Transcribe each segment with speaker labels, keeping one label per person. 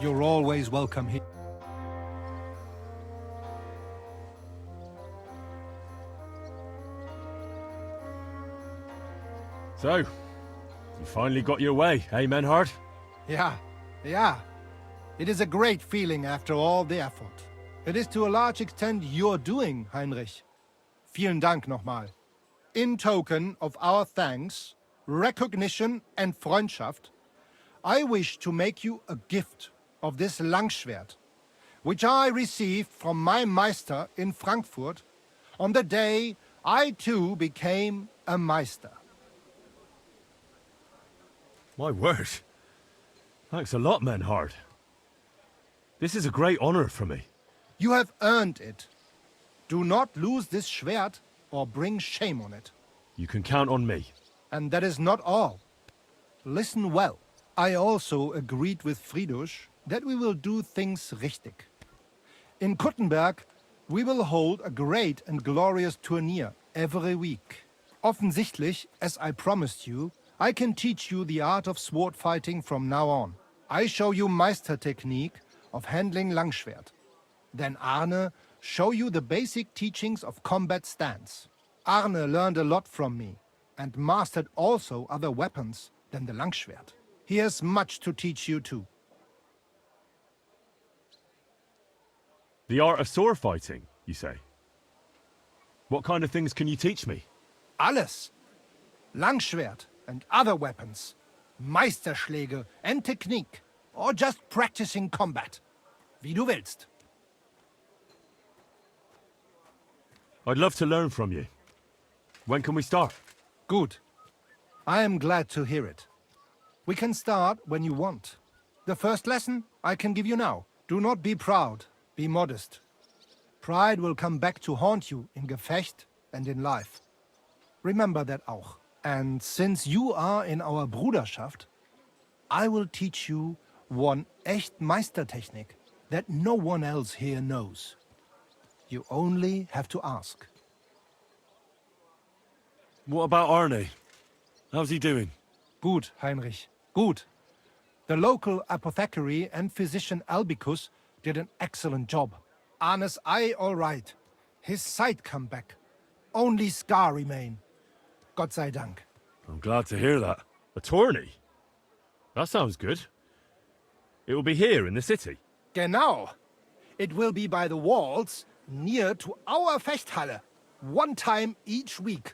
Speaker 1: You're always welcome here.
Speaker 2: So, you finally got your way, eh, Menhard?
Speaker 1: Yeah. It is a great feeling after all the effort. It is to a large extent your doing, Heinrich. Vielen Dank nochmal. In token of our thanks, recognition and Freundschaft, I wish to make you a gift of this Langschwert, which I received from my Meister in Frankfurt on the day I too became a Meister.
Speaker 2: My word. Thanks a lot, Menhard. This is a great honor for me.
Speaker 1: You have earned it. Do not lose this Schwert or bring shame on it.
Speaker 2: You can count on me.
Speaker 1: And that is not all. Listen well. I also agreed with Friedrich that we will do things richtig. In Kuttenberg, we will hold a great and glorious tourney every week. Offensichtlich, as I promised you, I can teach you the art of sword fighting from now on. I show you Meister technique of handling Langschwert. Then Arne show you the basic teachings of combat stance. Arne learned a lot from me and mastered also other weapons than the Langschwert. He has much to teach you too.
Speaker 2: The art of sword fighting, you say? What kind of things can you teach me?
Speaker 1: Alles. Langschwert and other weapons. Meisterschläge and technique. Or just practicing combat. Wie du willst.
Speaker 2: I'd love to learn from you. When can we start?
Speaker 1: Good. I am glad to hear it. We can start when you want. The first lesson I can give you now. Do not be proud, be modest. Pride will come back to haunt you in Gefecht and in life. Remember that auch. And since you are in our Bruderschaft, I will teach you one echt Meistertechnik that no one else here knows. You only have to ask.
Speaker 2: What about Arne? How's he doing?
Speaker 1: Gut, Heinrich, gut. The local apothecary and physician Albicus did an excellent job. Arne's eye all right. His sight come back. Only scar remain. Gott sei Dank.
Speaker 2: I'm glad to hear that. A tourney? That sounds good. It will be here in the city.
Speaker 1: Genau. It will be by the walls, near to our Fechthalle. One time each week.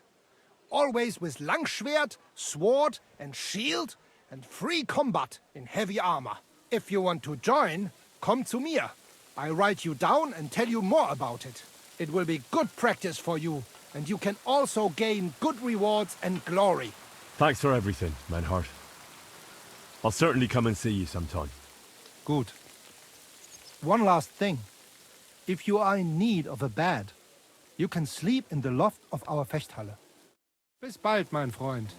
Speaker 1: Always with Langschwert, sword and shield, and free combat in heavy armor. If you want to join, come to mir. I write you down and tell you more about it. It will be good practice for you, and you can also gain good rewards and glory.
Speaker 2: Thanks for everything, Menhard. I'll certainly come and see you sometime.
Speaker 1: Good. One last thing. If you are in need of a bed, you can sleep in the loft of our Fechthalle. Bis bald, mein Freund.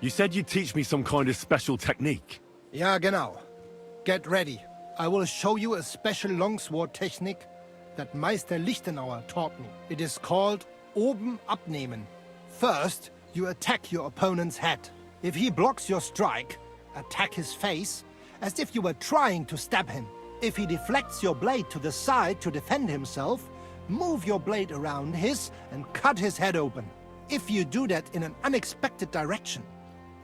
Speaker 2: You said you'd teach me some kind of special technique.
Speaker 1: Ja, genau. Get ready. I will show you a special longsword technique that Meister Lichtenauer taught me. It is called Oben abnehmen. First, you attack your opponent's head. If he blocks your strike, attack his face as if you were trying to stab him. If he deflects your blade to the side to defend himself, move your blade around his and cut his head open. If you do that in an unexpected direction,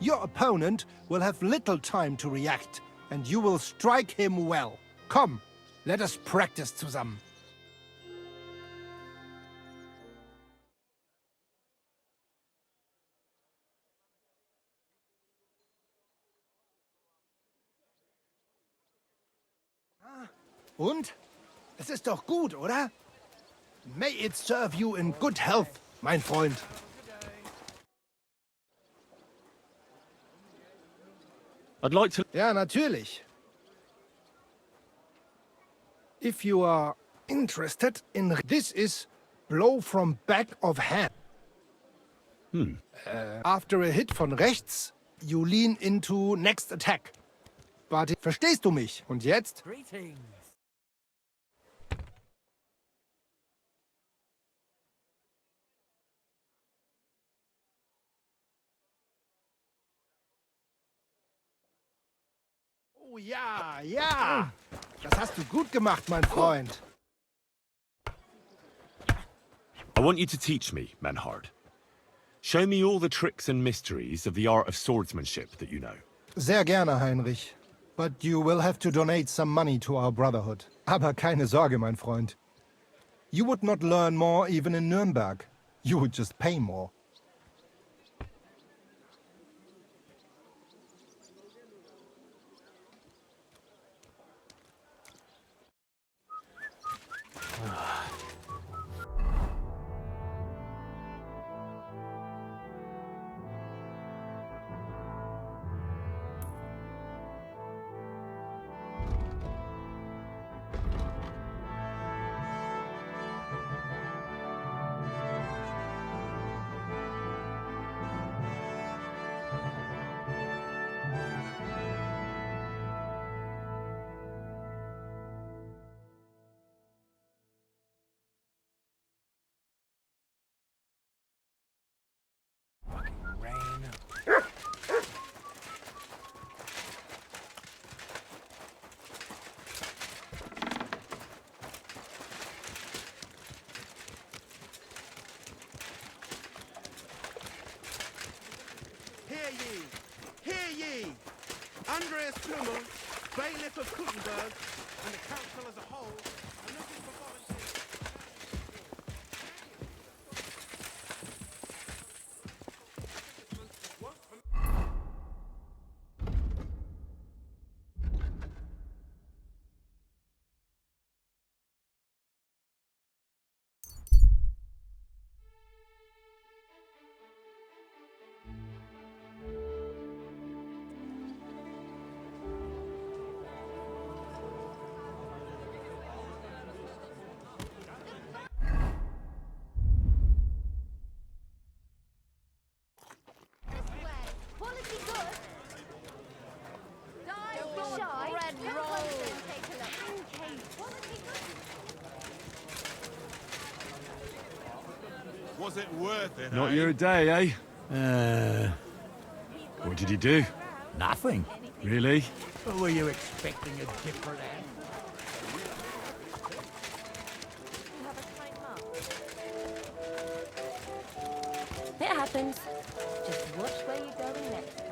Speaker 1: your opponent will have little time to react, and you will strike him well. Come, let us practice zusammen. Und? Es ist doch gut, oder? May it serve you in good health, mein Freund.
Speaker 2: I'd like to...
Speaker 1: Ja, natürlich. If you are interested in... This is blow from back of hand. After a hit von rechts, you lean into next attack. But verstehst du mich? Und jetzt?
Speaker 3: Greetings.
Speaker 1: Oh ja, ja. Das hast du gut gemacht, mein Freund.
Speaker 2: I want you to teach me, Manhard. Show me all the tricks and mysteries of the art of swordsmanship that you know.
Speaker 1: Sehr gerne, Heinrich. But you will have to donate some money to our brotherhood. Aber keine Sorge, mein Freund. You would not learn more even in Nuremberg. You would just pay more.
Speaker 4: Hear ye! Andreas Plumel, bailiff of Kuttenberg, and the council as a whole are looking for volunteers.
Speaker 5: Was it worth it,
Speaker 2: Not
Speaker 5: eh?
Speaker 2: your day, eh? What did you do?
Speaker 3: Nothing.
Speaker 2: Really?
Speaker 3: Were you expecting a different answer?
Speaker 6: It happens. Just watch where you're going next time.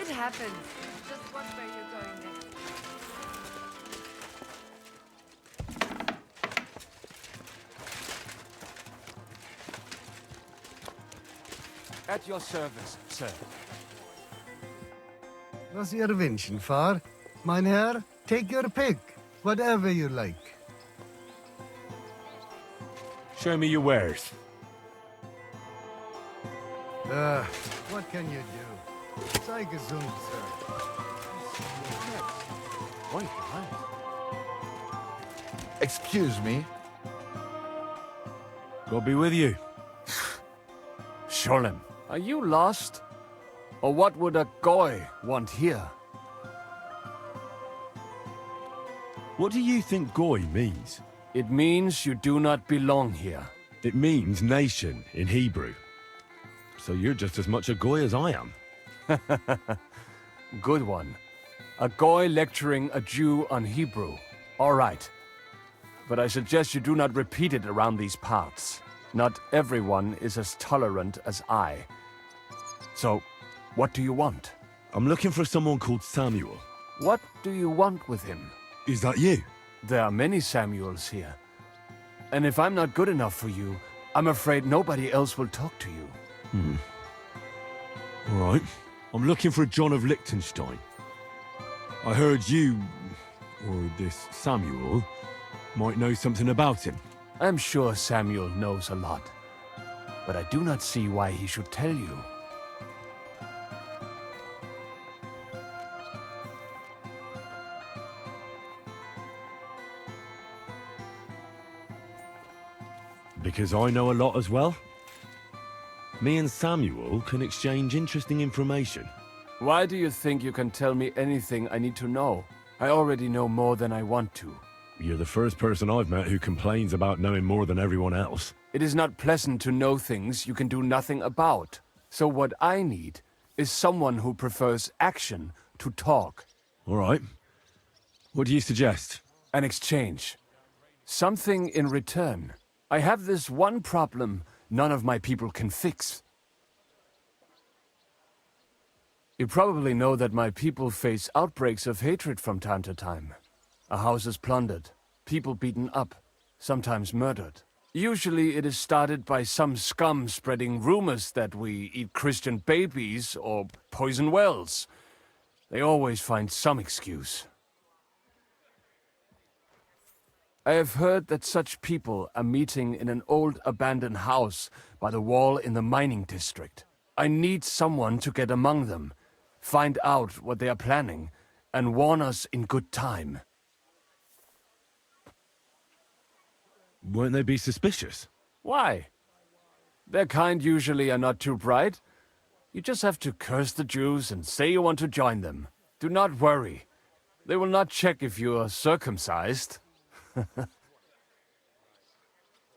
Speaker 7: It happens. Just watch where you're going next.
Speaker 4: At your service, sir.
Speaker 8: Was ihr wünschen, Fahr? Mein Herr, take your pick. Whatever you like.
Speaker 2: Show me your wares.
Speaker 8: What can you do? Sei gesund, sir.
Speaker 4: Wait,
Speaker 5: Excuse me.
Speaker 2: God be with you.
Speaker 9: Sholem, are you lost? Or what would a goy want here?
Speaker 2: What do you think goy means?
Speaker 9: It means you do not belong here.
Speaker 2: It means nation in Hebrew. So you're just as much a goy as I am.
Speaker 9: Good one. A goy lecturing a Jew on Hebrew. All right. But I suggest you do not repeat it around these parts. Not everyone is as tolerant as I. So, what do you want?
Speaker 2: I'm looking for someone called Samuel.
Speaker 9: What do you want with him?
Speaker 2: Is that you?
Speaker 9: There are many Samuels here. And if I'm not good enough for you, I'm afraid nobody else will talk to you.
Speaker 2: All right. I'm looking for a John of Liechtenstein. I heard you, or this Samuel, might know something about him.
Speaker 9: I'm sure Samuel knows a lot, but I do not see why he should tell you.
Speaker 2: Because I know a lot as well. Me and Samuel can exchange interesting information.
Speaker 9: Why do you think you can tell me anything I need to know? I already know more than I want to.
Speaker 2: You're the first person I've met who complains about knowing more than everyone else.
Speaker 9: It is not pleasant to know things you can do nothing about. So what I need is someone who prefers action to talk.
Speaker 2: All right. What do you suggest?
Speaker 9: An exchange. Something in return. I have this one problem none of my people can fix. You probably know that my people face outbreaks of hatred from time to time. A house is plundered, people beaten up, sometimes murdered. Usually it is started by some scum spreading rumors that we eat Christian babies or poison wells. They always find some excuse. I have heard that such people are meeting in an old abandoned house by the wall in the mining district. I need someone to get among them, find out what they are planning, and warn us in good time.
Speaker 2: Won't they be suspicious?
Speaker 9: Why? Their kind usually are not too bright. You just have to curse the Jews and say you want to join them. Do not worry. They will not check if you are circumcised.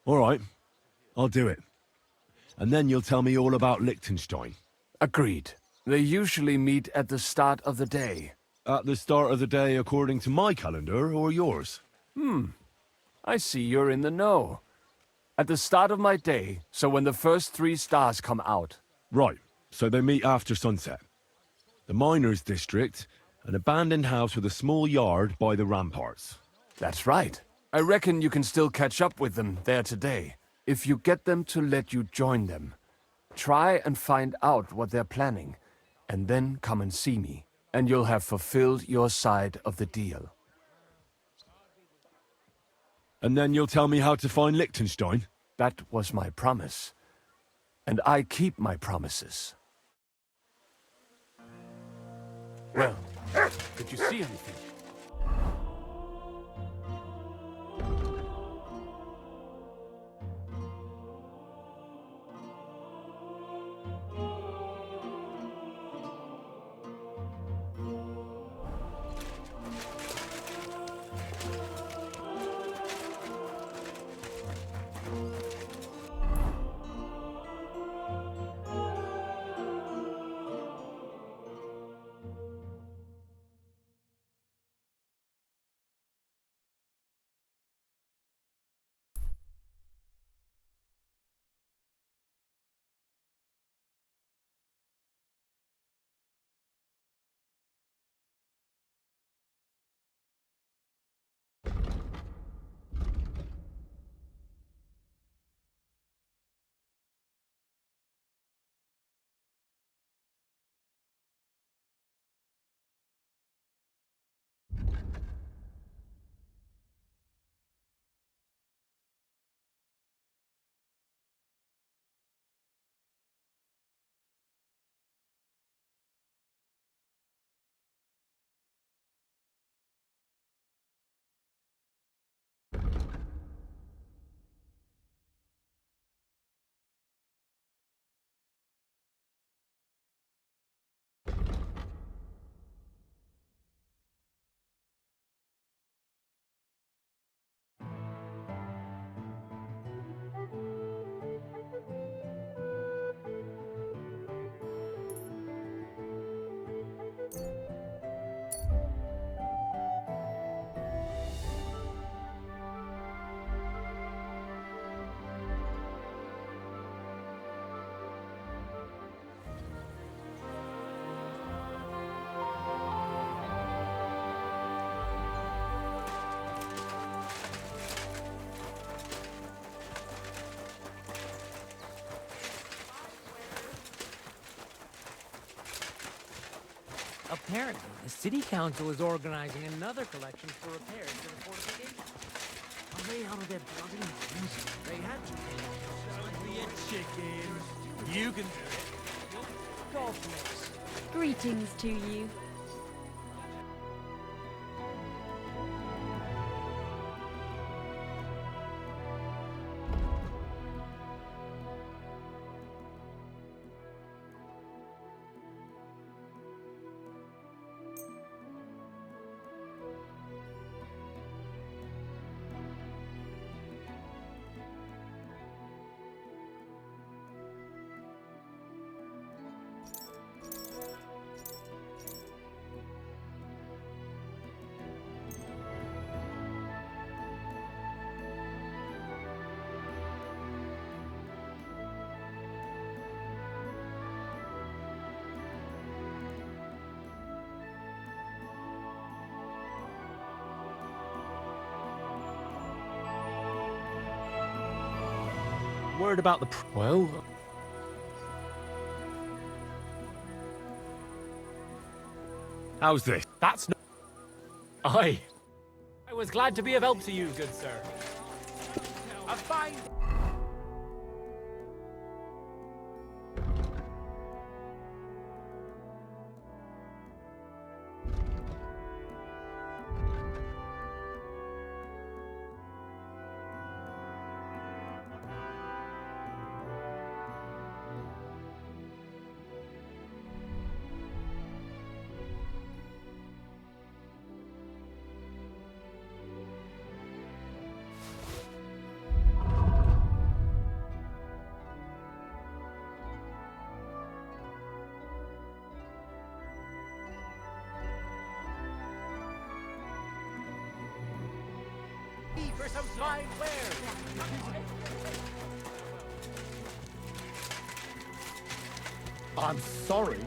Speaker 2: All right. I'll do it. And then you'll tell me all about Liechtenstein.
Speaker 9: Agreed. They usually meet at the start of the day.
Speaker 2: At the start of the day according to my calendar or yours?
Speaker 9: I see you're in the know. At the start of my day, so when the first 3 stars come out.
Speaker 2: Right. So they meet after sunset. The miners' district, an abandoned house with a small yard by the ramparts.
Speaker 9: That's right. I reckon you can still catch up with them there today. If you get them to let you join them. Try and find out what they're planning, and then come and see me. And you'll have fulfilled your side of the deal.
Speaker 2: And then you'll tell me how to find Liechtenstein?
Speaker 9: That was my promise. And I keep my promises. Well, did you see anything?
Speaker 10: Apparently, the city council is organizing another collection for repairs to the fortification. Are they out of their bloody minds? They had to. Don't be a chicken. You can do it. Goldsmiths.
Speaker 6: Greetings to you.
Speaker 10: Word about the... Well...
Speaker 2: How's this?
Speaker 10: That's no... I was glad to be of help to you, good sir. A fine... for some fine wares.
Speaker 1: I'm sorry.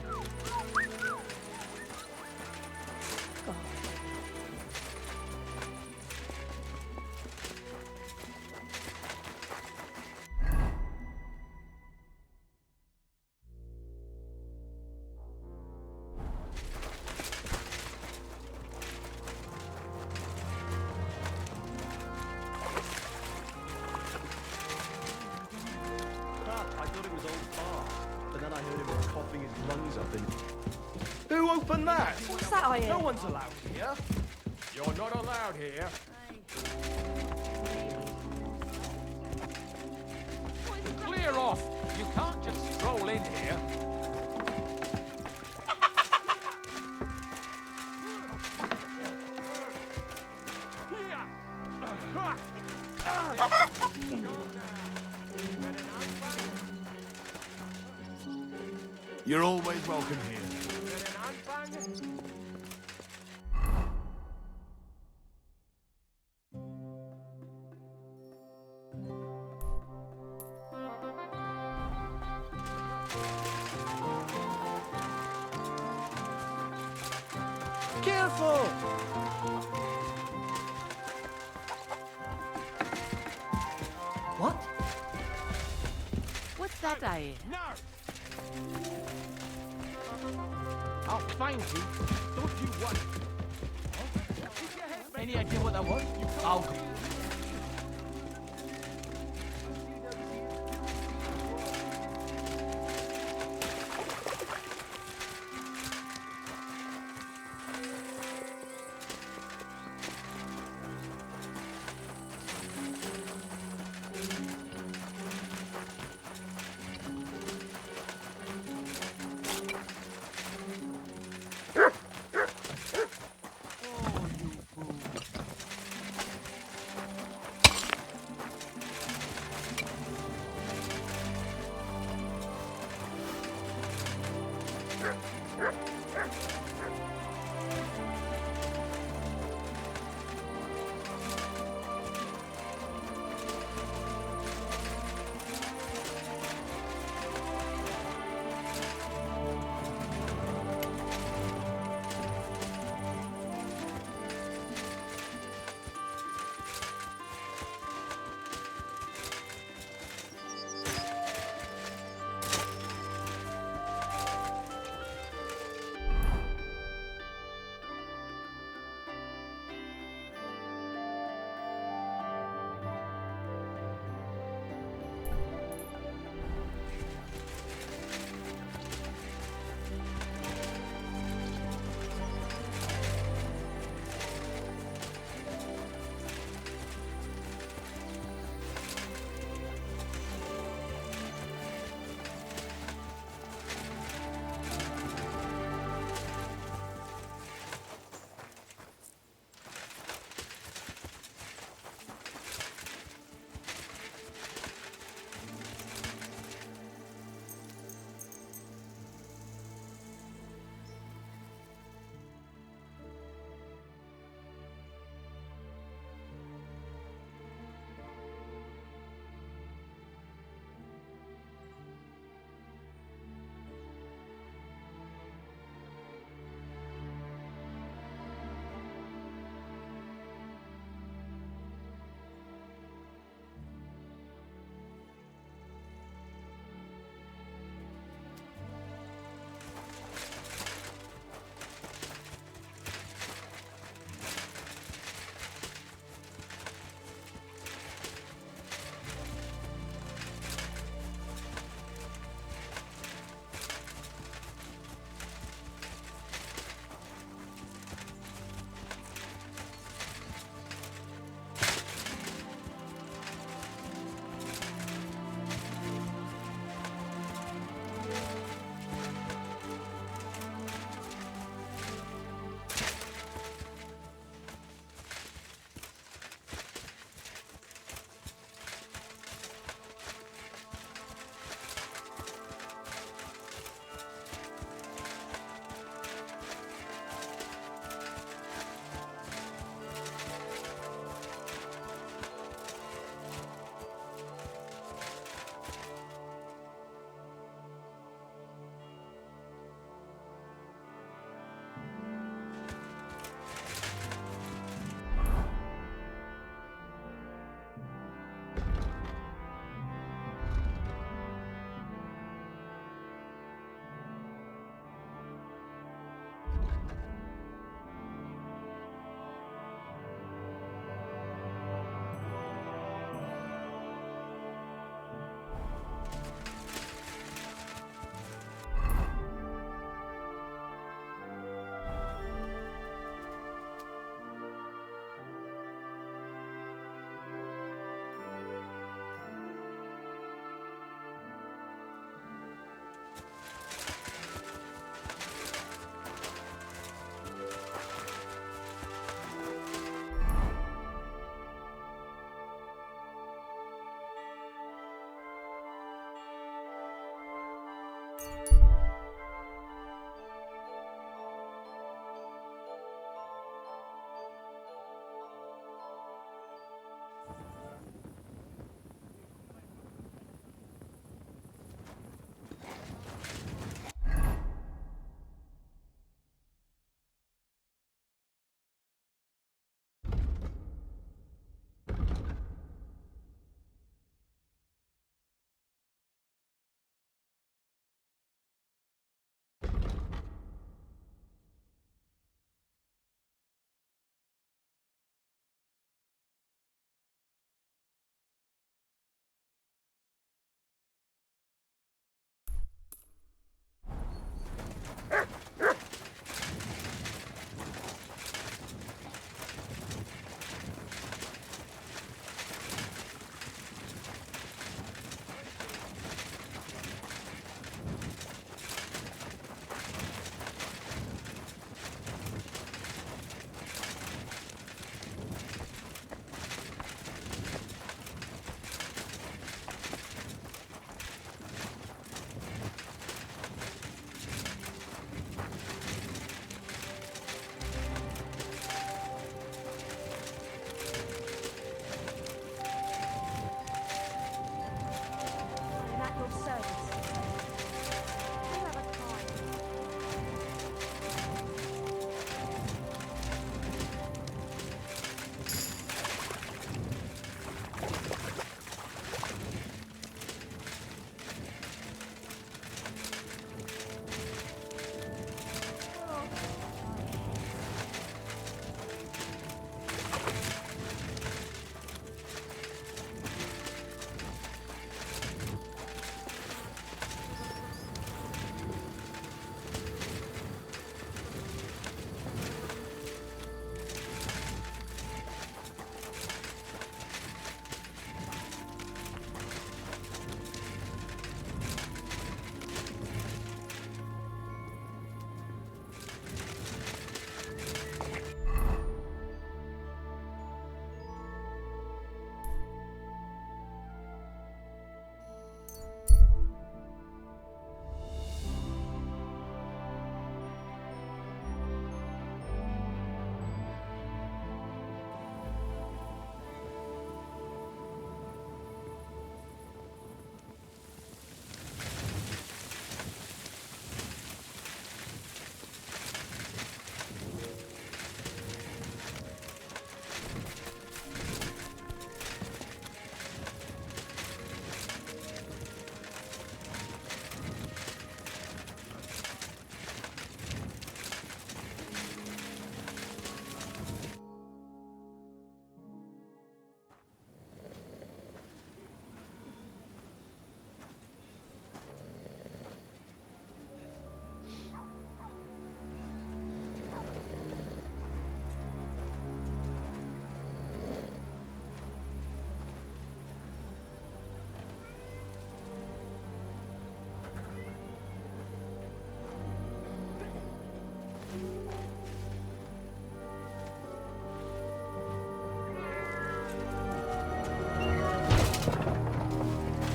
Speaker 9: Who opened that?
Speaker 6: What's that I hear?
Speaker 9: No one's allowed here. You're not allowed here. Clear off. You can't just stroll in here.
Speaker 5: You're always welcome here.
Speaker 10: Careful! What?
Speaker 7: What's that I hear?
Speaker 10: No! I'll find you. Don't you worry. Any idea what that was? I'll go.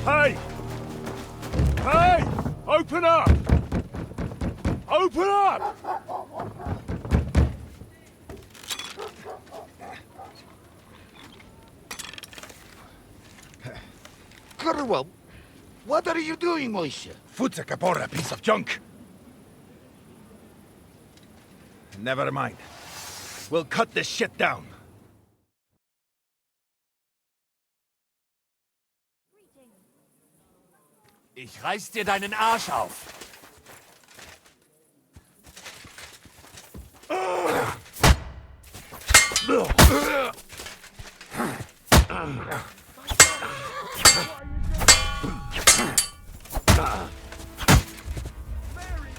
Speaker 9: Hey! Hey! Open up! Open up!
Speaker 5: Curwell, what are you doing, Moishe?
Speaker 3: Futsa Capora, piece of junk. Never mind. We'll cut this shit down.
Speaker 9: Ich reiß dir deinen Arsch auf.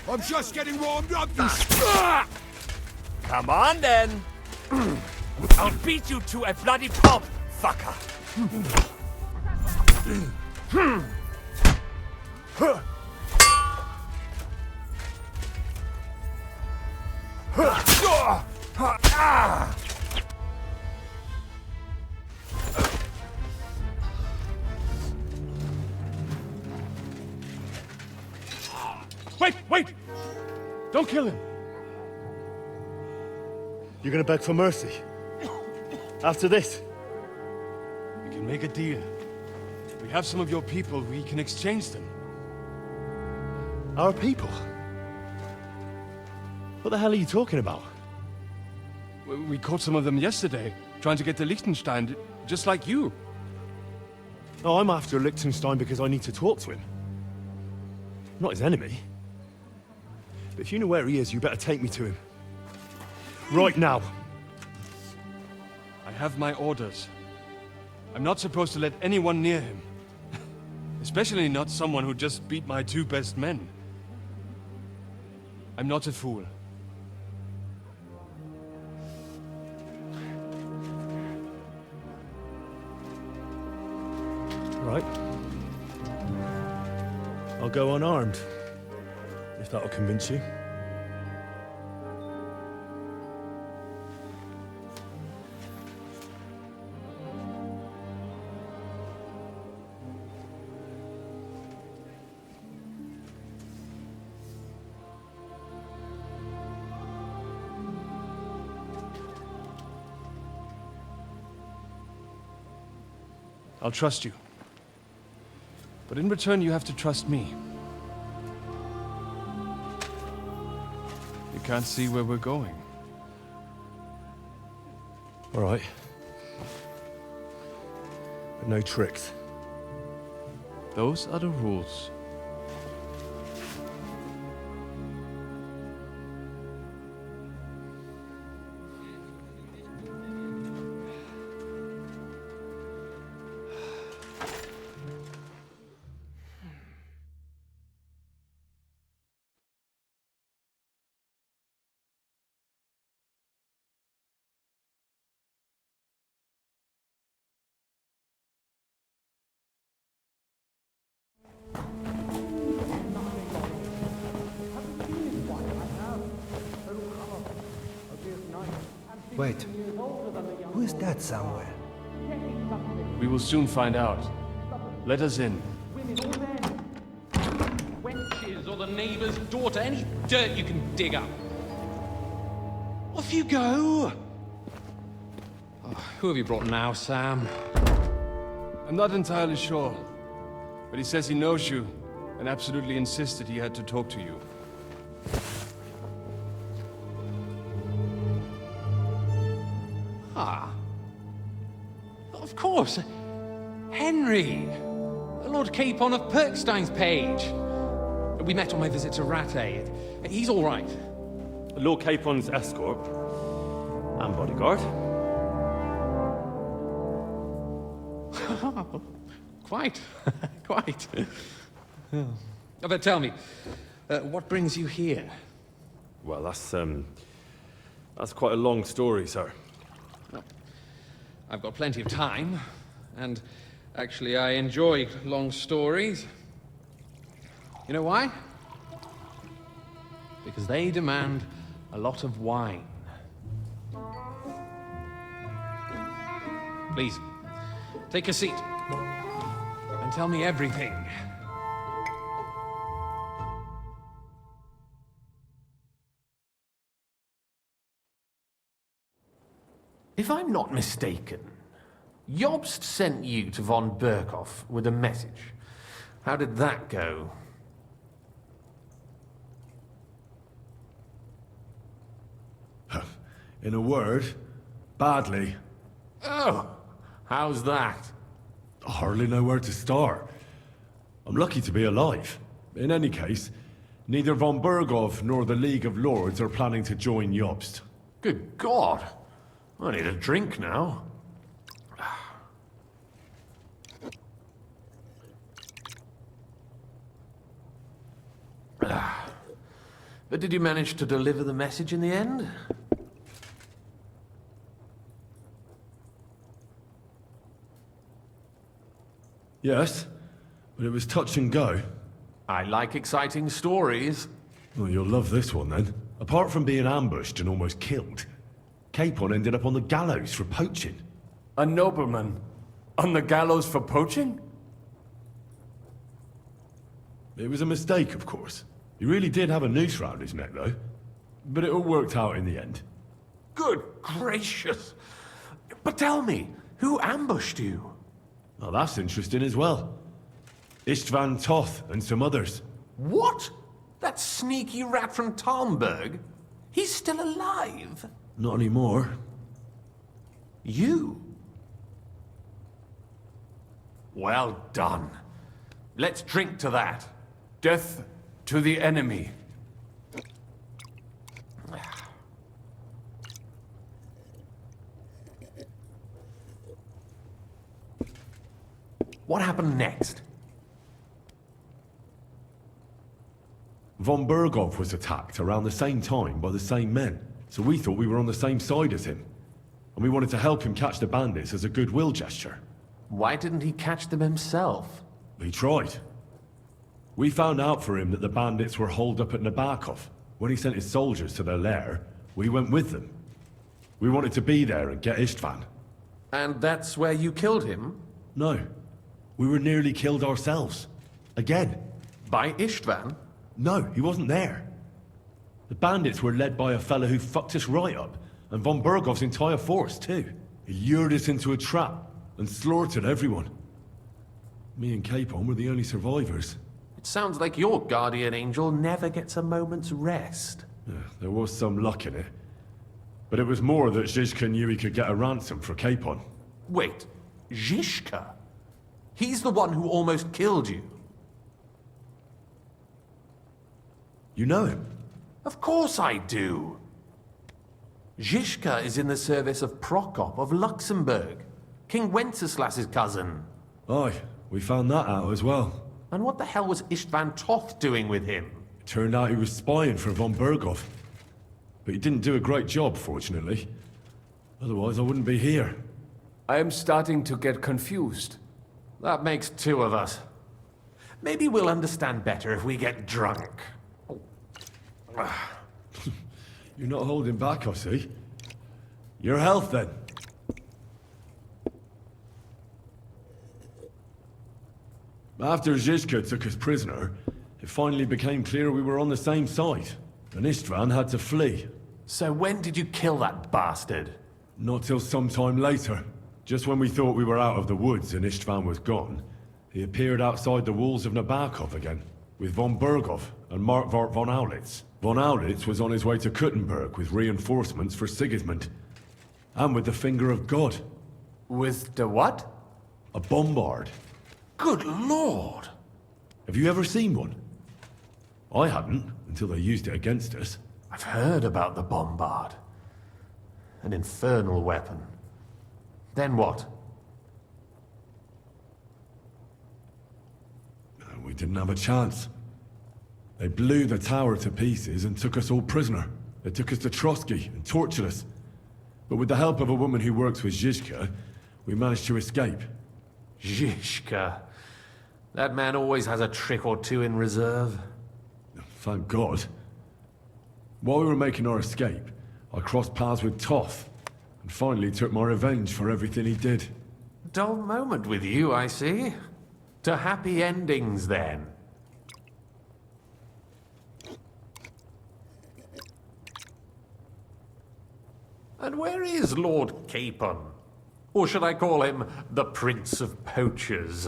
Speaker 3: I'm just getting warmed up.
Speaker 9: Come on, then. I'll beat you to a bloody pulp, fucker. Wait, wait! Don't kill him.
Speaker 11: You're gonna beg for mercy? After this?
Speaker 9: We can make a deal. We have some of your people. We can exchange them.
Speaker 11: Our people? What the hell are you talking about?
Speaker 9: We caught some of them yesterday, trying to get to Liechtenstein, just like you.
Speaker 11: No, I'm after Liechtenstein because I need to talk to him. I'm not his enemy. But if you know where he is, you better take me to him. Right now.
Speaker 9: I have my orders. I'm not supposed to let anyone near him. Especially not someone who just beat my 2 best men. I'm not a fool.
Speaker 11: Right. I'll go unarmed. If that'll convince you.
Speaker 9: I'll trust you. But in return, you have to trust me. You can't see where we're going.
Speaker 11: All right. But no tricks.
Speaker 9: Those are the rules.
Speaker 1: Wait, who is that somewhere?
Speaker 9: We will soon find out. Let us in.
Speaker 10: Wenches or the neighbor's daughter, any dirt you can dig up. Off you go! Oh, who have you brought now, Sam?
Speaker 9: I'm not entirely sure, but he says he knows you and absolutely insisted he had to talk to you.
Speaker 10: Ah. Of course. Henry. Lord Capon of Perkstein's page. We met on my visit to Rattay. He's all right.
Speaker 11: Lord Capon's escort and bodyguard.
Speaker 10: Quite. Quite. Oh, but tell me, what brings you here?
Speaker 11: Well, that's quite a long story, sir.
Speaker 10: Well, I've got plenty of time, and actually I enjoy long stories. You know why? Because they demand a lot of wine. Please, take a seat. and tell me everything.
Speaker 12: If I'm not mistaken, Jobst sent you to von Berkhoff with a message. How did that go?
Speaker 11: In a word, badly.
Speaker 12: Oh, how's that?
Speaker 11: I hardly know where to start. I'm lucky to be alive. In any case, neither von Berghoff nor the League of Lords are planning to join Jobst.
Speaker 12: Good God. I need a drink now. But did you manage to deliver the message in the end?
Speaker 11: Yes, but it was touch and go.
Speaker 12: I like exciting stories.
Speaker 11: Well, you'll love this one then. Apart from being ambushed and almost killed, Capon ended up on the gallows for poaching.
Speaker 9: A nobleman on the gallows for poaching?
Speaker 11: It was a mistake, of course. He really did have a noose round his neck, though. But it all worked out in the end.
Speaker 12: Good gracious. But tell me, who ambushed you?
Speaker 11: Well, that's interesting as well. Istvan Toth and some others.
Speaker 12: What? That sneaky rat from Talmberg? He's still alive?
Speaker 11: Not anymore.
Speaker 12: You? Well done. Let's drink to that.
Speaker 9: Death to the enemy.
Speaker 12: What happened next?
Speaker 11: Von Berghoff was attacked around the same time by the same men, so we thought we were on the same side as him. And we wanted to help him catch the bandits as a goodwill gesture.
Speaker 12: Why didn't he catch them himself?
Speaker 11: He tried. We found out for him that the bandits were holed up at Nabokov. When he sent his soldiers to their lair, we went with them. We wanted to be there and get Istvan.
Speaker 12: And that's where you killed him?
Speaker 11: No. We were nearly killed ourselves. Again.
Speaker 12: By Istvan?
Speaker 11: No, he wasn't there. The bandits were led by a fella who fucked us right up, and von Berghoff's entire force, too. He lured us into a trap and slaughtered everyone. Me and Capon were the only survivors.
Speaker 12: It sounds like your guardian angel never gets a moment's rest.
Speaker 11: Yeah, there was some luck in it. But it was more that Zizka knew he could get a ransom for Capon.
Speaker 12: Wait, Zizka? He's the one who almost killed you.
Speaker 11: You know him?
Speaker 12: Of course I do. Zizka is in the service of Prokop of Luxembourg, King Wenceslas's cousin.
Speaker 11: Aye, we found that out as well.
Speaker 12: And what the hell was Istvan Toth doing with him?
Speaker 11: It turned out he was spying for von Berghoff. But he didn't do a great job, fortunately. Otherwise, I wouldn't be here.
Speaker 9: I am starting to get confused.
Speaker 12: That makes two of us. Maybe we'll understand better if we get drunk.
Speaker 11: You're not holding back, I see. Your health, then. After Zizka took us prisoner, it finally became clear we were on the same side, and Istvan had to flee.
Speaker 12: So when did you kill that bastard?
Speaker 11: Not till some time later. Just when we thought we were out of the woods and Istvan was gone, he appeared outside the walls of Nabokov again, with von Berghoff and Markvart von Aulitz. Von Aulitz was on his way to Kuttenberg with reinforcements for Sigismund. And with the finger of God.
Speaker 9: With the what?
Speaker 11: A bombard.
Speaker 12: Good lord!
Speaker 11: Have you ever seen one? I hadn't, until they used it against us.
Speaker 12: I've heard about the bombard. An infernal weapon. Then what?
Speaker 11: We didn't have a chance. They blew the tower to pieces and took us all prisoner. They took us to Trotsky and tortured us. But with the help of a woman who works with Zizka, we managed to escape.
Speaker 12: Zizka. That man always has a trick or two in reserve.
Speaker 11: Thank God. While we were making our escape, I crossed paths with Toth, and finally took my revenge for everything he did.
Speaker 12: Dull moment with you, I see. To happy endings, then. And where is Lord Capon? Or should I call him the Prince of Poachers?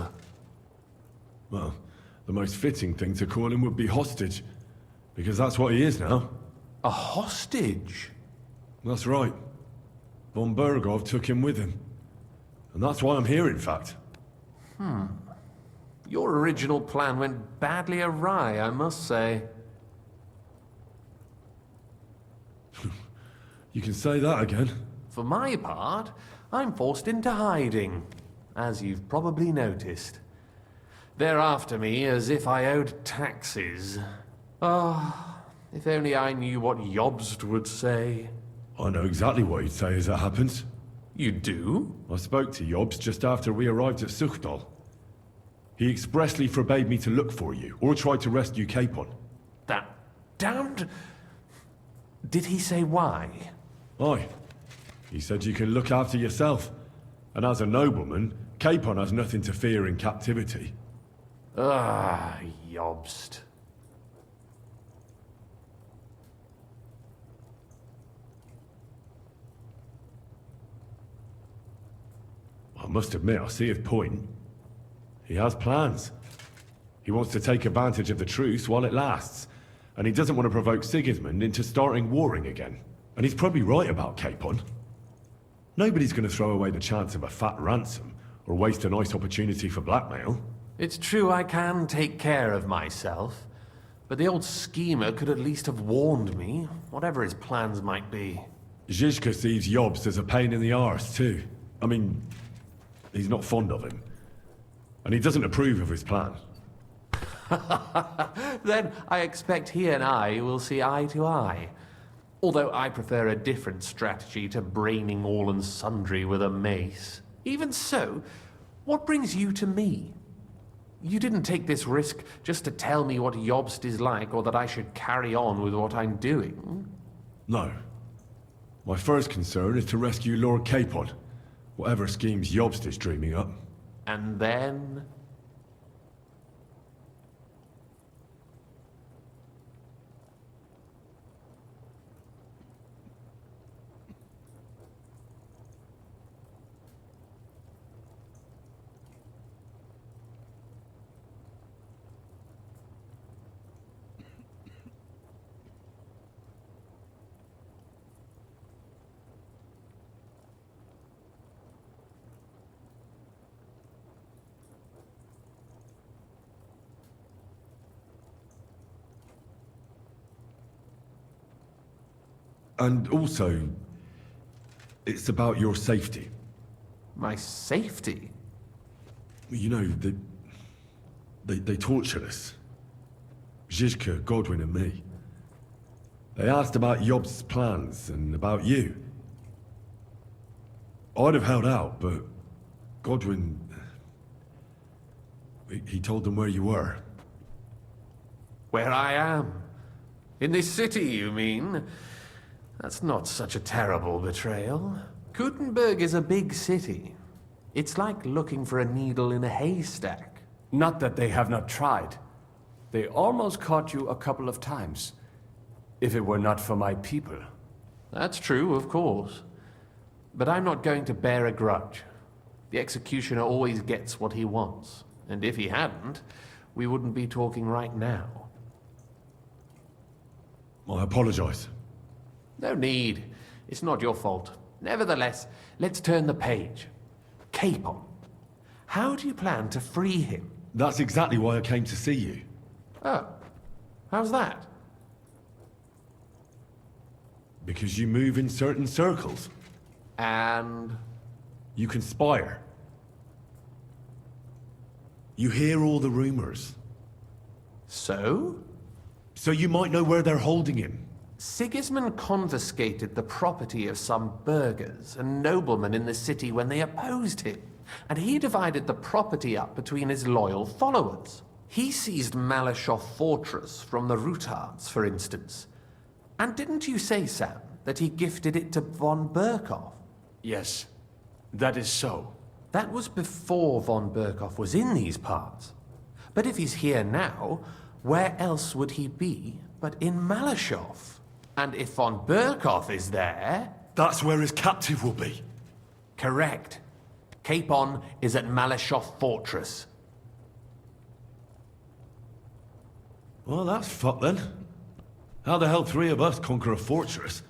Speaker 11: Well, the most fitting thing to call him would be hostage, because that's what he is now.
Speaker 12: A hostage?
Speaker 11: That's right. Von Bergov took him with him. And that's why I'm here, in fact.
Speaker 12: Your original plan went badly awry, I must say.
Speaker 11: You can say that again.
Speaker 12: For my part, I'm forced into hiding, as you've probably noticed. They're after me as if I owed taxes. Ah, if only I knew what Jobst would say.
Speaker 11: I know exactly what he'd say as it happens.
Speaker 12: You do?
Speaker 11: I spoke to Jobst just after we arrived at Suchdal. He expressly forbade me to look for you, or try to rescue Capon.
Speaker 12: That damned... Did he say why?
Speaker 11: Aye. He said you can look after yourself. And as a nobleman, Capon has nothing to fear in captivity.
Speaker 12: Ah, Jobst.
Speaker 11: I must admit, I see his point. He has plans. He wants to take advantage of the truce while it lasts. And he doesn't want to provoke Sigismund into starting warring again. And he's probably right about Capon. Nobody's going to throw away the chance of a fat ransom, or waste a nice opportunity for blackmail.
Speaker 12: It's true I can take care of myself, but the old schemer could at least have warned me, whatever his plans might be.
Speaker 11: Zizka sees Jobst as a pain in the arse, too. I mean, he's not fond of him. And he doesn't approve of his plan.
Speaker 12: Then I expect he and I will see eye to eye. Although I prefer a different strategy to braining all and sundry with a mace. Even so, what brings you to me? You didn't take this risk just to tell me what Jobst is like, or that I should carry on with what I'm doing.
Speaker 11: No. My first concern is to rescue Lord Capon, whatever schemes Jobst is dreaming up.
Speaker 12: And then...
Speaker 11: And also, it's about your safety.
Speaker 12: My safety?
Speaker 11: You know, they tortured us. Zizka, Godwin and me. They asked about Jobst's plans and about you. I'd have held out, but Godwin... He told them where you were.
Speaker 12: Where I am? In this city, you mean? That's not such a terrible betrayal. Gutenberg is a big city. It's like looking for a needle in a haystack.
Speaker 9: Not that they have not tried. They almost caught you a couple of times. If it were not for my people.
Speaker 12: That's true, of course. But I'm not going to bear a grudge. The executioner always gets what he wants. And if he hadn't, we wouldn't be talking right now.
Speaker 11: I apologize.
Speaker 12: No need. It's not your fault. Nevertheless, let's turn the page. Capon. How do you plan to free him?
Speaker 11: That's exactly why I came to see you.
Speaker 12: Oh. How's that?
Speaker 11: Because you move in certain circles.
Speaker 12: And...
Speaker 11: You conspire. You hear all the rumors.
Speaker 12: So?
Speaker 11: So you might know where they're holding him.
Speaker 12: Sigismund confiscated the property of some burghers and noblemen in the city when they opposed him, and he divided the property up between his loyal followers. He seized Malyshoff Fortress from the Rutards, for instance. And didn't you say, Sam, that he gifted it to von Berkov?
Speaker 9: Yes, that is so.
Speaker 12: That was before von Berkhoff was in these parts. But if he's here now, where else would he be but in Malashov? And if von Berkhoff is there...
Speaker 11: That's where his captive will be.
Speaker 12: Correct. Capon is at Malashov Fortress.
Speaker 11: Well, that's fucked then. How the hell 3 of us conquer a fortress,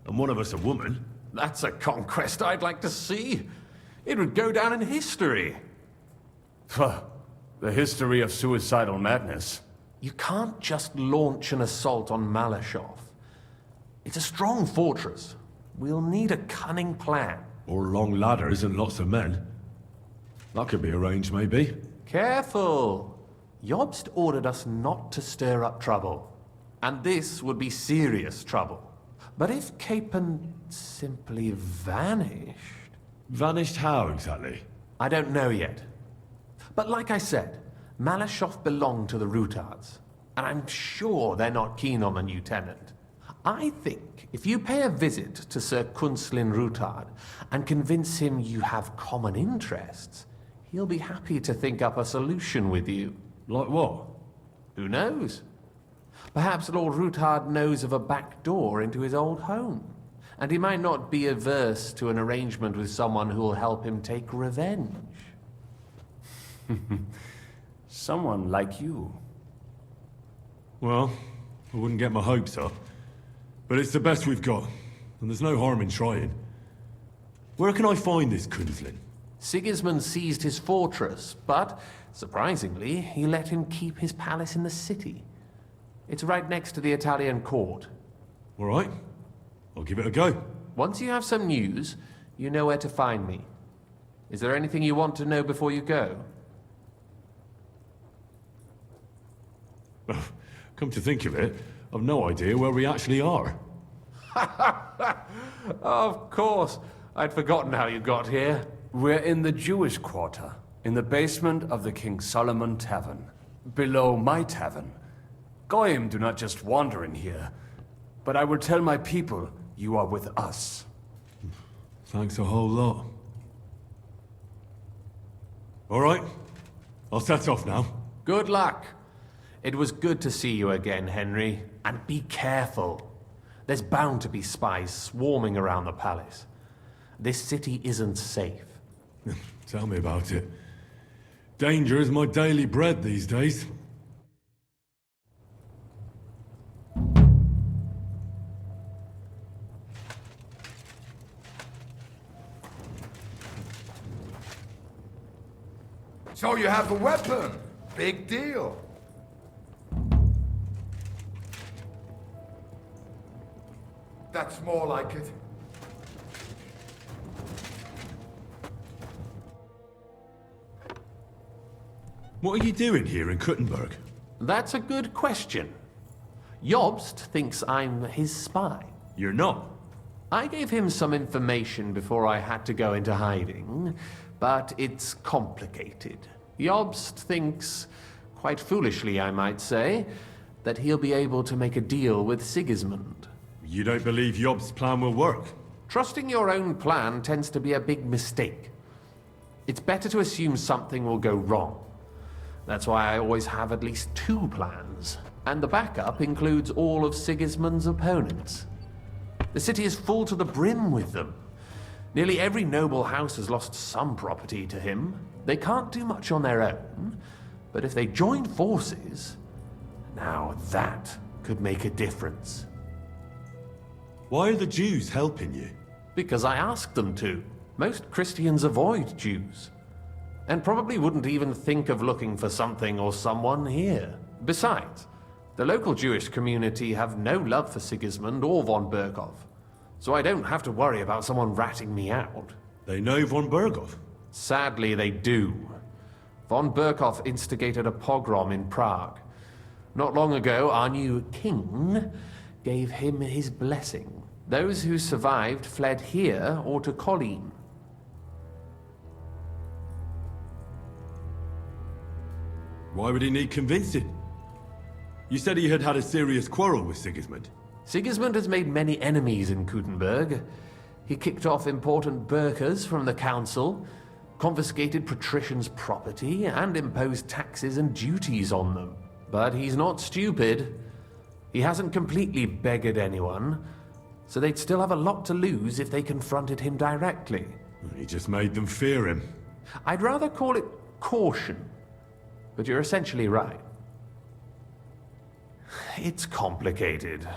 Speaker 11: and one of us a woman?
Speaker 12: That's a conquest I'd like to see. It would go down in history.
Speaker 9: The history of suicidal madness.
Speaker 12: You can't just launch an assault on Malashov. It's a strong fortress. We'll need a cunning plan.
Speaker 11: Or long ladders and lots of men. That could be arranged, maybe.
Speaker 12: Careful! Jobst ordered us not to stir up trouble. And this would be serious trouble. But if Capon simply vanished...
Speaker 11: Vanished how, exactly?
Speaker 12: I don't know yet. But like I said, Malashov belonged to the Rutards. And I'm sure they're not keen on the new tenant. I think if you pay a visit to Sir Kunslin Rutard and convince him you have common interests, he'll be happy to think up a solution with you.
Speaker 11: Like what?
Speaker 12: Who knows? Perhaps Lord Rutard knows of a back door into his old home, and he might not be averse to an arrangement with someone who'll help him take revenge.
Speaker 9: Someone like you.
Speaker 11: Well, I wouldn't get my hopes up. But it's the best we've got, and there's no harm in trying. Where can I find this Kunslin?
Speaker 12: Sigismund seized his fortress, but, surprisingly, he let him keep his palace in the city. It's right next to the Italian court.
Speaker 11: All right. I'll give it a go.
Speaker 12: Once you have some news, you know where to find me. Is there anything you want to know before you go?
Speaker 11: Come to think of it, I've no idea where we actually are.
Speaker 12: Of course. I'd forgotten how you got here.
Speaker 9: We're in the Jewish quarter, in the basement of the King Solomon Tavern, below my tavern. Goyim do not just wander in here, but I will tell my people you are with us.
Speaker 11: Thanks a whole lot. All right, I'll set off now.
Speaker 12: Good luck. It was good to see you again, Henry. And be careful. There's bound to be spies swarming around the palace. This city isn't safe.
Speaker 11: Tell me about it. Danger is my daily bread these days.
Speaker 5: So you have a weapon. Big deal. That's more like it.
Speaker 11: What are you doing here in Kuttenberg?
Speaker 12: That's a good question. Jobst thinks I'm his spy.
Speaker 11: You're not.
Speaker 12: I gave him some information before I had to go into hiding, but it's complicated. Jobst thinks, quite foolishly I might say, that he'll be able to make a deal with Sigismund.
Speaker 11: You don't believe Jobst's plan will work?
Speaker 12: Trusting your own plan tends to be a big mistake. It's better to assume something will go wrong. That's why I always have at least 2 plans, and the backup includes all of Sigismund's opponents. The city is full to the brim with them. Nearly every noble house has lost some property to him. They can't do much on their own, but if they join forces, now that could make a difference.
Speaker 11: Why are the Jews helping you?
Speaker 12: Because I asked them to. Most Christians avoid Jews. And probably wouldn't even think of looking for something or someone here. Besides, the local Jewish community have no love for Sigismund or von Berkhoff. So I don't have to worry about someone ratting me out.
Speaker 11: They know von Berkhoff?
Speaker 12: Sadly, they do. Von Berkhoff instigated a pogrom in Prague. Not long ago, our new king gave him his blessing. Those who survived fled here or to Kolin.
Speaker 11: Why would he need convincing? You said he had had a serious quarrel with Sigismund.
Speaker 12: Sigismund has made many enemies in Kuttenberg. He kicked off important burghers from the council, confiscated patricians' property, and imposed taxes and duties on them. But he's not stupid. He hasn't completely beggared anyone, so they'd still have a lot to lose if they confronted him directly.
Speaker 11: He just made them fear him.
Speaker 12: I'd rather call it caution, but you're essentially right. It's complicated.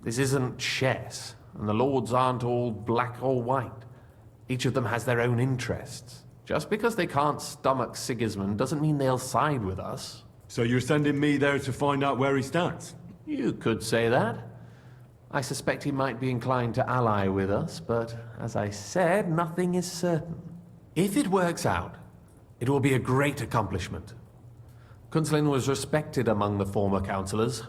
Speaker 12: This isn't chess, and the lords aren't all black or white. Each of them has their own interests. Just because they can't stomach Sigismund doesn't mean they'll side with us.
Speaker 11: So you're sending me there to find out where he stands?
Speaker 12: You could say that. I suspect he might be inclined to ally with us, but as I said, nothing is certain. If it works out, it will be a great accomplishment. Kunslin was respected among the former councillors.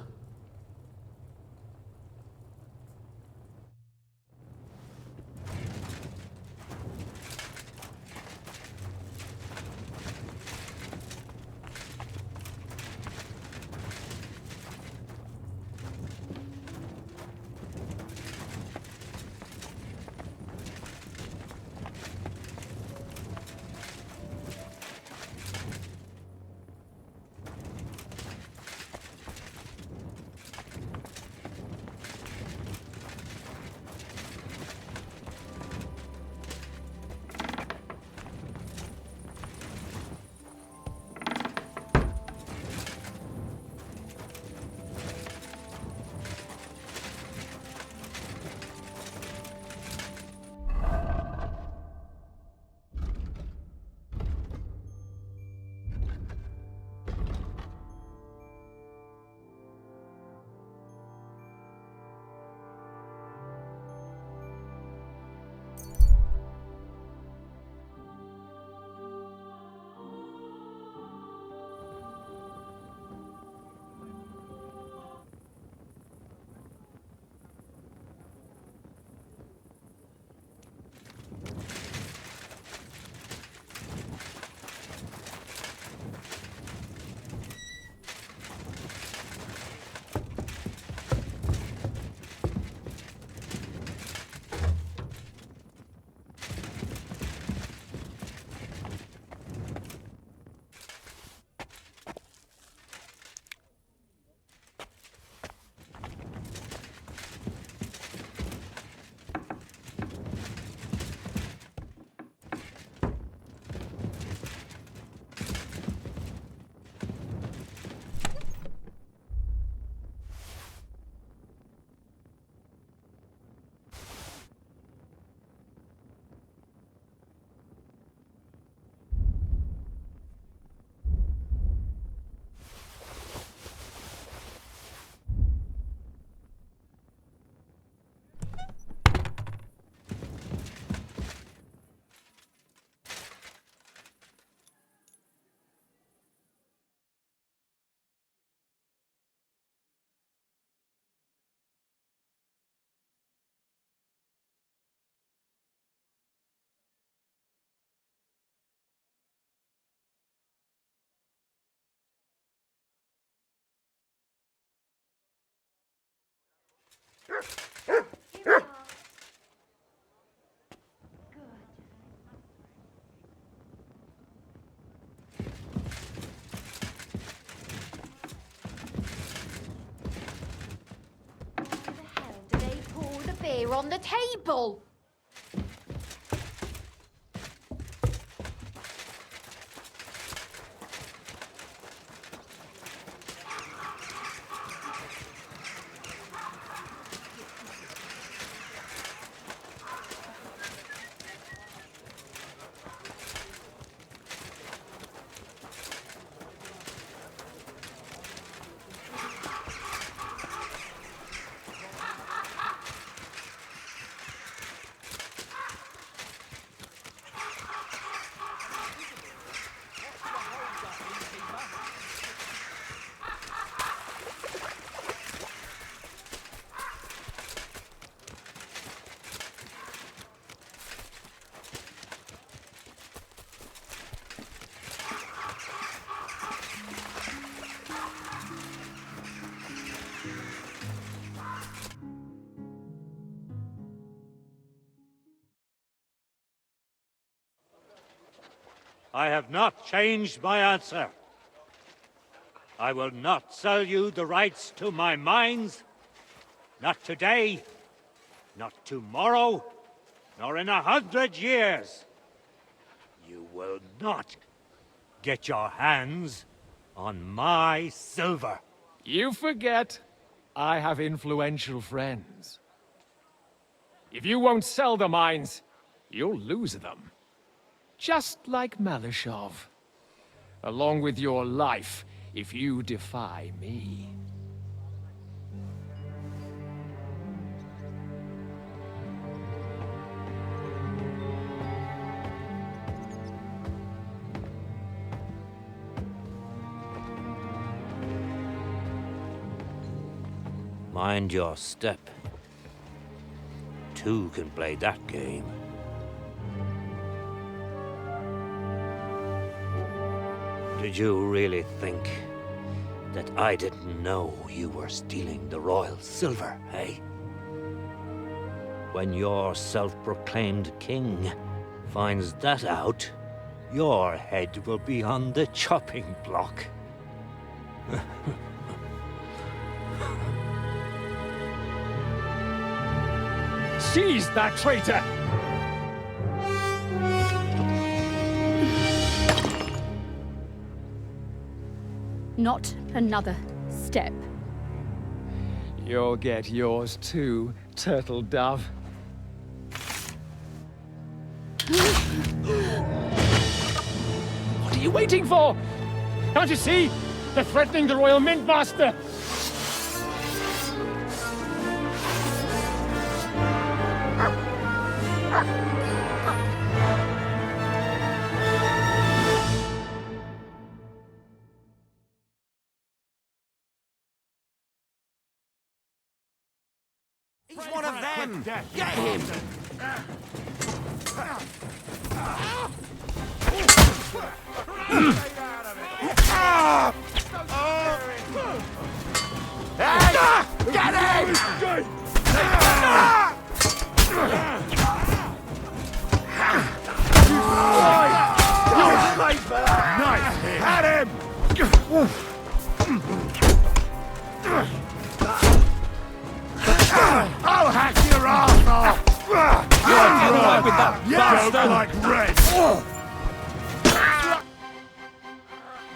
Speaker 6: Beer on the table.
Speaker 13: I have not changed my answer. I will not sell you the rights to my mines. Not today, not tomorrow, nor in 100 years. You will not get your hands on my silver.
Speaker 10: You forget, I have influential friends. If you won't sell the mines, you'll lose them. Just like Malishov. Along with your life, if you defy me.
Speaker 13: Mind your step. Two can play that game. Did you really think that I didn't know you were stealing the royal silver, eh? When your self-proclaimed king finds that out, your head will be on the chopping block.
Speaker 10: Seize that traitor!
Speaker 14: Not another step.
Speaker 10: You'll get yours too, turtle dove. What are you waiting for? Can't you see? They're threatening the Royal Mint Master!
Speaker 4: He's one of them! Get him! Hey! Get him! Nice hit! At him! I'll hack your ass off! You're with that bastard! Like red!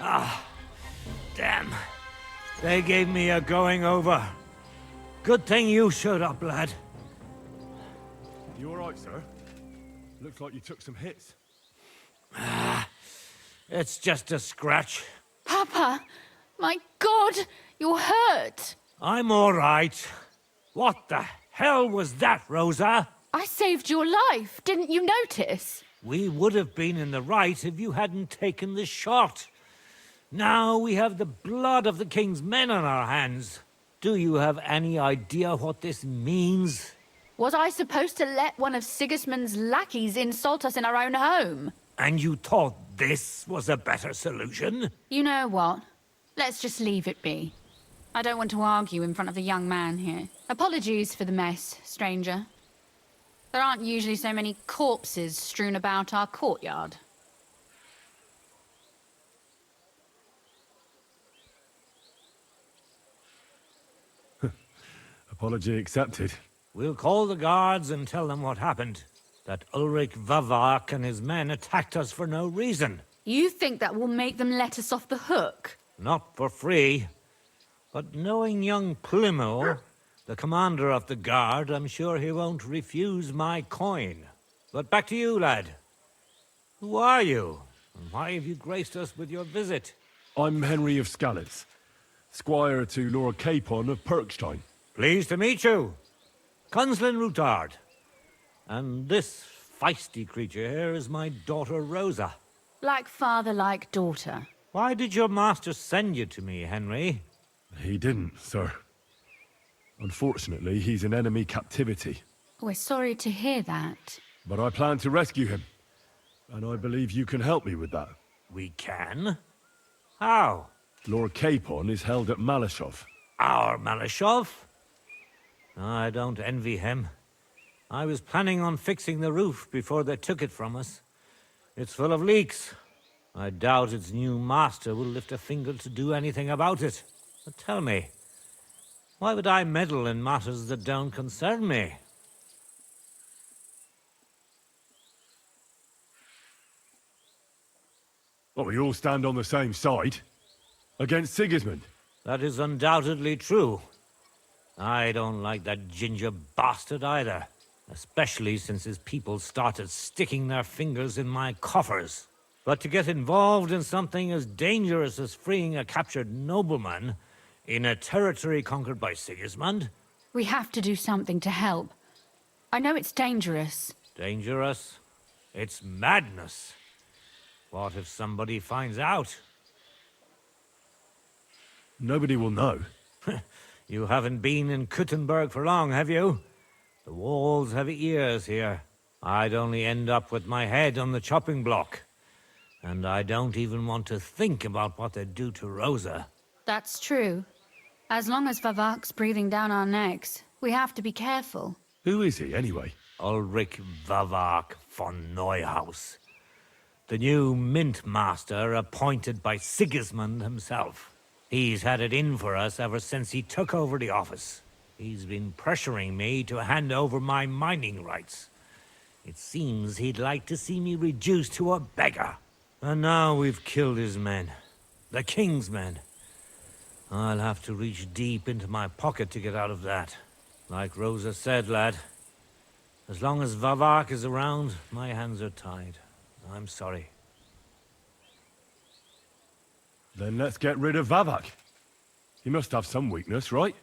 Speaker 13: Ah, damn. They gave me a going over. Good thing you showed up, lad.
Speaker 11: You alright, sir? Looks like you took some hits.
Speaker 13: It's just a scratch.
Speaker 14: Papa! My God! You're hurt!
Speaker 13: I'm all right. What the hell was that, Rosa?
Speaker 14: I saved your life. Didn't you notice?
Speaker 13: We would have been in the right if you hadn't taken the shot. Now we have the blood of the king's men on our hands. Do you have any idea what this means?
Speaker 14: Was I supposed to let one of Sigismund's lackeys insult us in our own home?
Speaker 13: And you thought this was a better solution?
Speaker 14: You know what? Let's just leave it be. I don't want to argue in front of the young man here. Apologies for the mess, stranger. There aren't usually so many corpses strewn about our courtyard.
Speaker 11: Apology accepted.
Speaker 13: We'll call the guards and tell them what happened. That Ulrich Vavak and his men attacked us for no reason.
Speaker 14: You think that will make them let us off the hook?
Speaker 13: Not for free. But knowing young Plymouth, the commander of the guard, I'm sure he won't refuse my coin. But back to you, lad. Who are you? And why have you graced us with your visit?
Speaker 11: I'm Henry of Skalitz, squire to Lord Capon of Perkstein.
Speaker 13: Pleased to meet you. Conslin Routard. And this feisty creature here is my daughter Rosa.
Speaker 14: Like father, like daughter.
Speaker 13: Why did your master send you to me, Henry?
Speaker 11: He didn't, sir. Unfortunately, he's in enemy captivity.
Speaker 14: We're sorry to hear that.
Speaker 11: But I plan to rescue him. And I believe you can help me with that.
Speaker 13: We can? How?
Speaker 11: Lord Capon is held at Malishov.
Speaker 13: Our Malishov? I don't envy him. I was planning on fixing the roof before they took it from us. It's full of leaks. I doubt its new master will lift a finger to do anything about it. But tell me, why would I meddle in matters that don't concern me?
Speaker 11: Well, we all stand on the same side. Against Sigismund.
Speaker 13: That is undoubtedly true. I don't like that ginger bastard either. Especially since his people started sticking their fingers in my coffers. But to get involved in something as dangerous as freeing a captured nobleman in a territory conquered by Sigismund?
Speaker 14: We have to do something to help. I know it's dangerous.
Speaker 13: Dangerous? It's madness. What if somebody finds out?
Speaker 11: Nobody will know.
Speaker 13: You haven't been in Kuttenberg for long, have you? The walls have ears here. I'd only end up with my head on the chopping block. And I don't even want to think about what they'd do to Rosa.
Speaker 14: That's true. As long as Vavak's breathing down our necks, we have to be careful.
Speaker 11: Who is he, anyway?
Speaker 13: Ulrich Vavak von Neuhaus. The new mint master appointed by Sigismund himself. He's had it in for us ever since he took over the office. He's been pressuring me to hand over my mining rights. It seems he'd like to see me reduced to a beggar. And now we've killed his men. The king's men. I'll have to reach deep into my pocket to get out of that. Like Rosa said, lad, as long as Vavak is around, my hands are tied. I'm sorry.
Speaker 11: Then let's get rid of Vavak. He must have some weakness, right?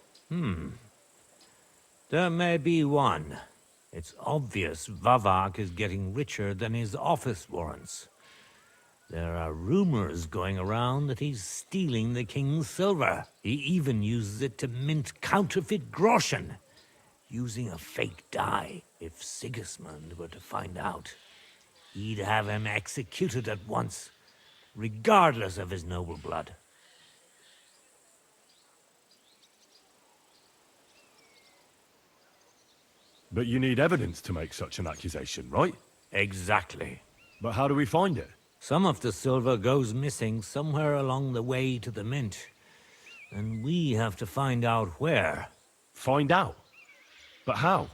Speaker 13: There may be one. It's obvious Vavak is getting richer than his office warrants. There are rumors going around that he's stealing the king's silver. He even uses it to mint counterfeit groschen, using a fake dye. If Sigismund were to find out, he'd have him executed at once, regardless of his noble blood.
Speaker 11: But you need evidence to make such an accusation, right?
Speaker 13: Exactly.
Speaker 11: But how do we find it?
Speaker 13: Some of the silver goes missing somewhere along the way to the mint. And we have to find out where.
Speaker 11: Find out? But how?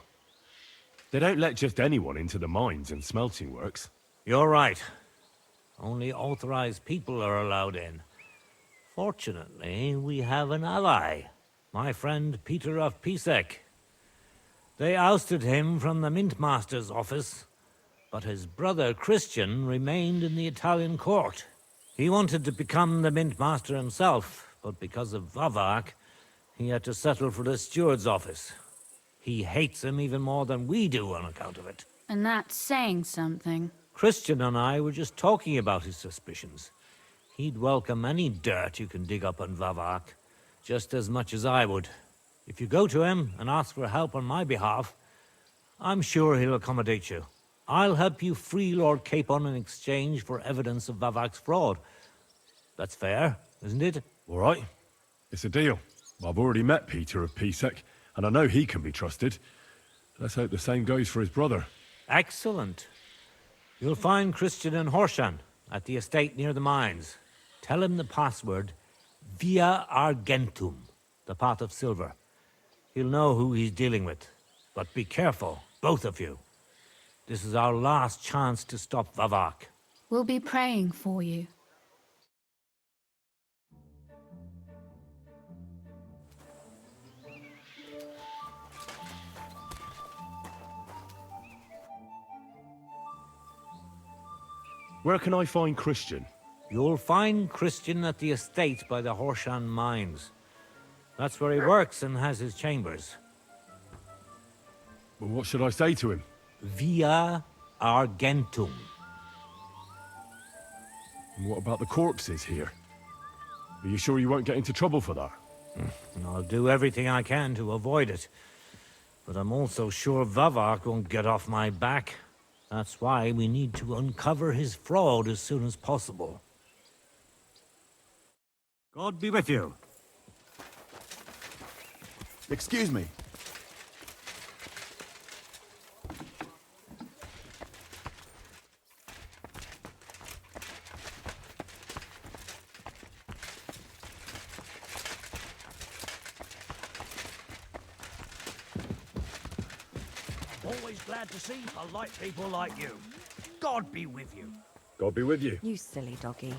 Speaker 11: They don't let just anyone into the mines and smelting works.
Speaker 13: You're right. Only authorized people are allowed in. Fortunately, we have an ally. My friend Peter of Pisek. They ousted him from the Mint Master's office, but his brother Christian remained in the Italian court. He wanted to become the Mint Master himself, but because of Vavak, he had to settle for the steward's office. He hates him even more than we do on account of it.
Speaker 14: And that's saying something.
Speaker 13: Christian and I were just talking about his suspicions. He'd welcome any dirt you can dig up on Vavak, just as much as I would. If you go to him and ask for help on my behalf, I'm sure he'll accommodate you. I'll help you free Lord Capon in exchange for evidence of Vavak's fraud. That's fair, isn't it?
Speaker 11: All right. It's a deal. I've already met Peter of Pisek, and I know he can be trusted. Let's hope the same goes for his brother.
Speaker 13: Excellent. You'll find Christian and Horshan at the estate near the mines. Tell him the password, Via Argentum, the path of silver. He'll know who he's dealing with. But be careful, both of you. This is our last chance to stop Vavak.
Speaker 14: We'll be praying for you.
Speaker 11: Where can I find Christian?
Speaker 13: You'll find Christian at the estate by the Horshan mines. That's where he works and has his chambers.
Speaker 11: Well, what should I say to him?
Speaker 13: Via Argentum.
Speaker 11: And what about the corpses here? Are you sure you won't get into trouble for that?
Speaker 13: I'll do everything I can to avoid it. But I'm also sure Vavak won't get off my back. That's why we need to uncover his fraud as soon as possible. God be with you.
Speaker 3: Excuse me.
Speaker 10: Always glad to see polite people like you. God be with you.
Speaker 11: God be with you.
Speaker 7: You silly doggy.